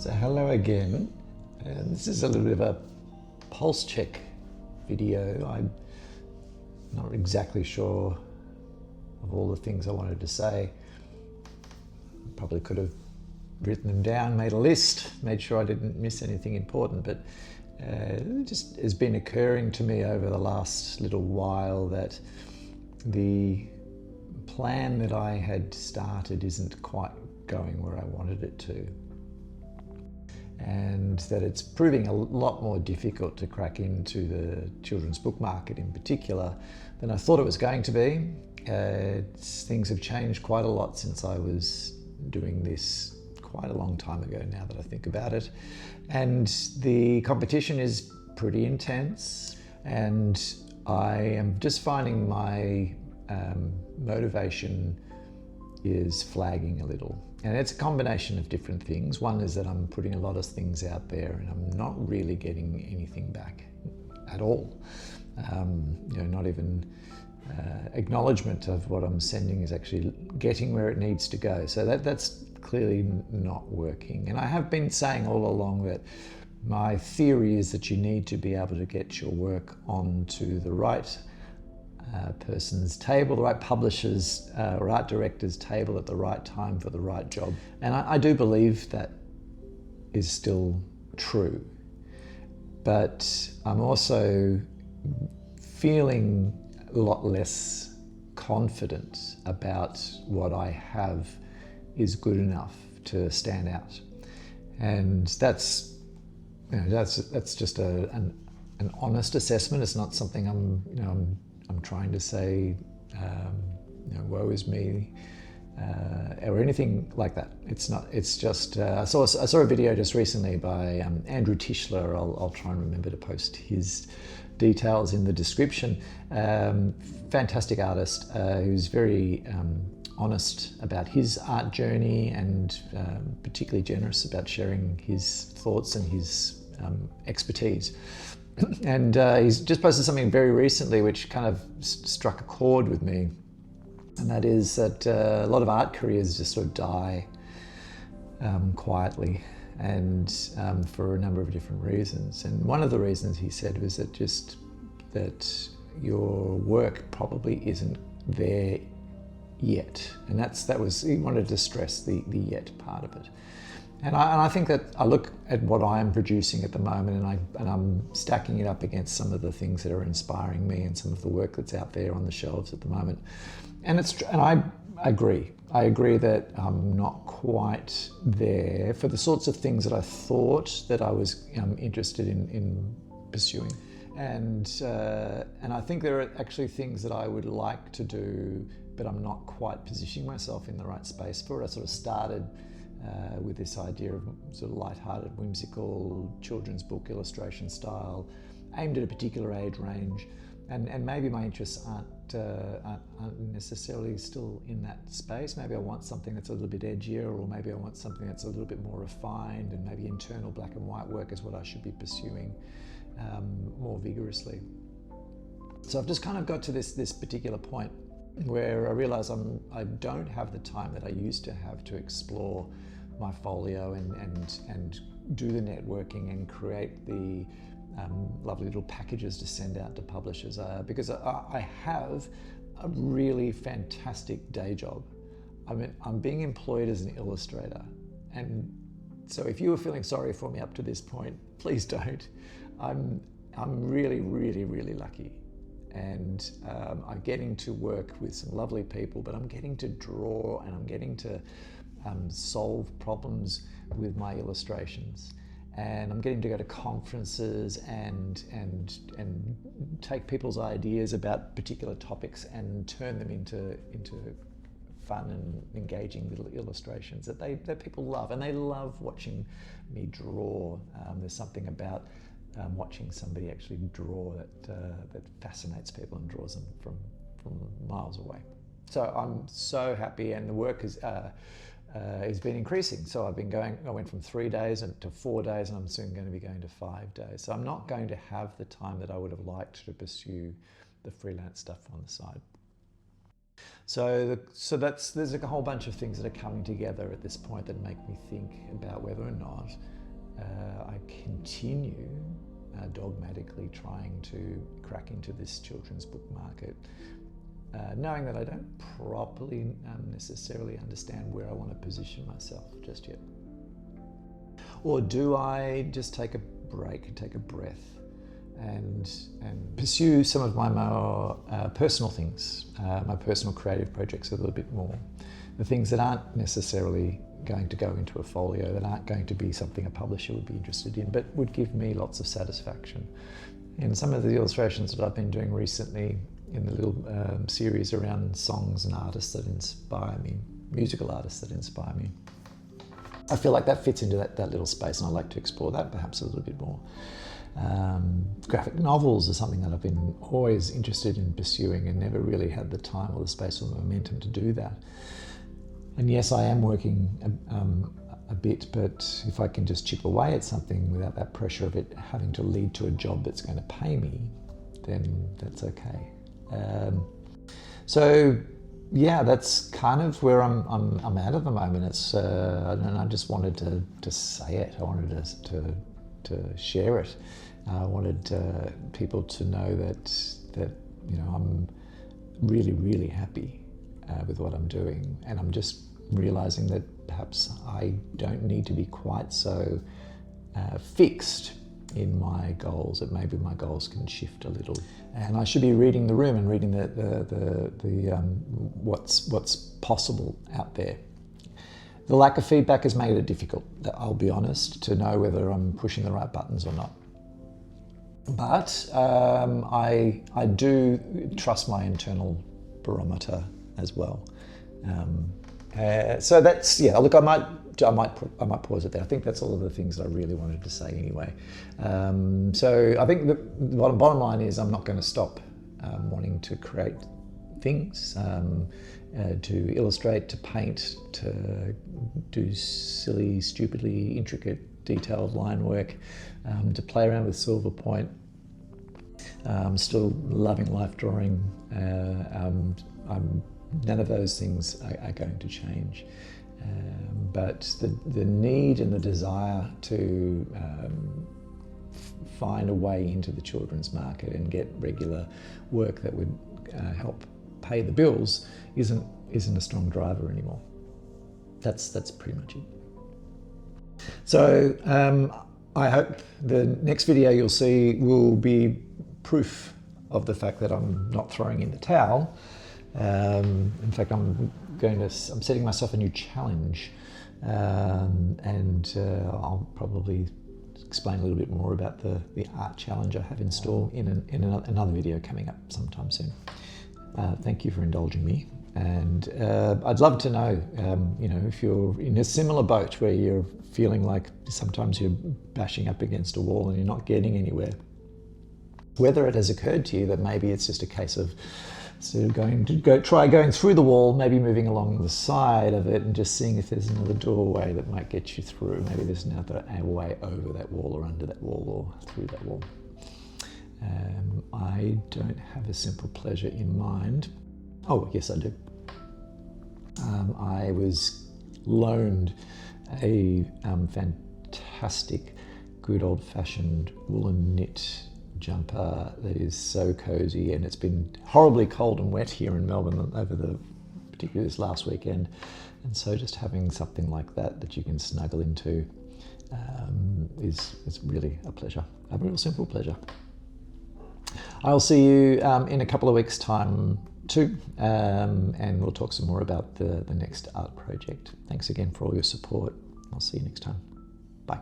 So hello again, and this is a little bit of a pulse check video. I'm not exactly sure of all the things I wanted to say. Probably could have written them down, made a list, made sure I didn't miss anything important, but it just has been occurring to me over the last little while that the plan that I had started isn't quite going where I wanted it to. And that it's proving a lot more difficult to crack into the children's book market in particular than I thought it was going to be. Things have changed quite a lot since I was doing this quite a long time ago now that I think about it. And the competition is pretty intense, and I am just finding my motivation is flagging a little. And it's a combination of different things. One is that I'm putting a lot of things out there and I'm not really getting anything back at all. Not even acknowledgement of what I'm sending is actually getting where it needs to go. So that's clearly not working. And I have been saying all along that my theory is that you need to be able to get your work onto the right person's table, the right publisher's or art director's table at the right time for the right job. And I do believe that is still true. But I'm also feeling a lot less confident about what I have is good enough to stand out. And that's just an honest assessment. It's not something I'm trying to say, woe is me, or anything like that. It's not. It's just. I saw a video just recently by Andrew Tischler. I'll try and remember to post his details in the description. Fantastic artist who's very honest about his art journey and particularly generous about sharing his thoughts and his expertise. And he's just posted something very recently which kind of struck a chord with me, and that is that a lot of art careers just sort of die quietly, and for a number of different reasons. And one of the reasons he said was that your work probably isn't there yet, and he wanted to stress the yet part of it. And I think that I look at what I'm producing at the moment, and I'm stacking it up against some of the things that are inspiring me and some of the work that's out there on the shelves at the moment. And I agree. I agree that I'm not quite there for the sorts of things that I thought that I was interested in pursuing. And I think there are actually things that I would like to do, but I'm not quite positioning myself in the right space for it. I sort of started with this idea of sort of light-hearted, whimsical children's book illustration style, aimed at a particular age range, and maybe my interests aren't necessarily still in that space. Maybe I want something that's a little bit edgier, or maybe I want something that's a little bit more refined, and maybe internal black and white work is what I should be pursuing more vigorously. So I've just kind of got to this particular point where I realise I don't have the time that I used to have to explore my folio and do the networking and create the lovely little packages to send out to publishers, because I have a really fantastic day job. I mean, I'm being employed as an illustrator, and so if you were feeling sorry for me up to this point, please don't. I'm really, really, really lucky. And I'm getting to work with some lovely people, but I'm getting to draw and I'm getting to solve problems with my illustrations. And I'm getting to go to conferences and take people's ideas about particular topics and turn them into fun and engaging little illustrations that people love. And they love watching me draw. There's something about watching somebody actually draw that fascinates people and draws them from miles away. So I'm so happy, and the work has been increasing. So I went from 3 days to 4 days, and I'm soon going to be going to 5 days. So I'm not going to have the time that I would have liked to pursue the freelance stuff on the side. So there's a whole bunch of things that are coming together at this point that make me think about whether or not I continue dogmatically trying to crack into this children's book market, knowing that I don't properly necessarily understand where I want to position myself just yet. Or do I just take a break, take a breath, and pursue some of my more personal things, my personal creative projects a little bit more. The things that aren't necessarily going to go into a folio, that aren't going to be something a publisher would be interested in, but would give me lots of satisfaction. And some of the illustrations that I've been doing recently in the little series around songs and artists that inspire me, musical artists that inspire me, I feel like that fits into that little space, and I'd like to explore that perhaps a little bit more. Graphic novels are something that I've been always interested in pursuing and never really had the time or the space or the momentum to do that. And yes, I am working a bit, but if I can just chip away at something without that pressure of it having to lead to a job that's going to pay me, then that's okay. So yeah, that's kind of where I'm at the moment. It's and I just wanted to say it. I wanted to share it. I wanted people to know that I'm really happy with what I'm doing, and I'm just realizing that perhaps I don't need to be quite so fixed in my goals, that maybe my goals can shift a little, and I should be reading the room and reading the what's possible out there. The lack of feedback has made it difficult, I'll be honest, to know whether I'm pushing the right buttons or not. But I do trust my internal barometer as well. So that's, yeah, look, I might pause it there. I think that's all of the things that I really wanted to say anyway. So I think the bottom line is I'm not going to stop wanting to create things, to illustrate, to paint, to do silly, stupidly intricate, detailed line work, to play around with silver point. I'm still loving life drawing. None of those things are going to change. But the need and the desire to find a way into the children's market and get regular work that would help pay the bills isn't a strong driver anymore. That's pretty much it. So I hope the next video you'll see will be proof of the fact that I'm not throwing in the towel. In fact, I'm setting myself a new challenge, and I'll probably explain a little bit more about the art challenge I have in store in another video coming up sometime soon. Thank you for indulging me, and I'd love to know, if you're in a similar boat where you're feeling like sometimes you're bashing up against a wall and you're not getting anywhere, whether it has occurred to you that maybe it's just a case of try going through the wall, maybe moving along the side of it and just seeing if there's another doorway that might get you through. Maybe there's another way over that wall or under that wall or through that wall. I don't have a simple pleasure in mind. Oh, yes, I do. I was loaned a fantastic, good old-fashioned woolen knit jumper that is so cozy, and it's been horribly cold and wet here in Melbourne over particularly this last weekend, and so just having something like that you can snuggle into is really a pleasure, a real simple pleasure. I'll see you in a couple of weeks' time too, and we'll talk some more about the next art project. Thanks again for all your support. I'll see you next time. Bye.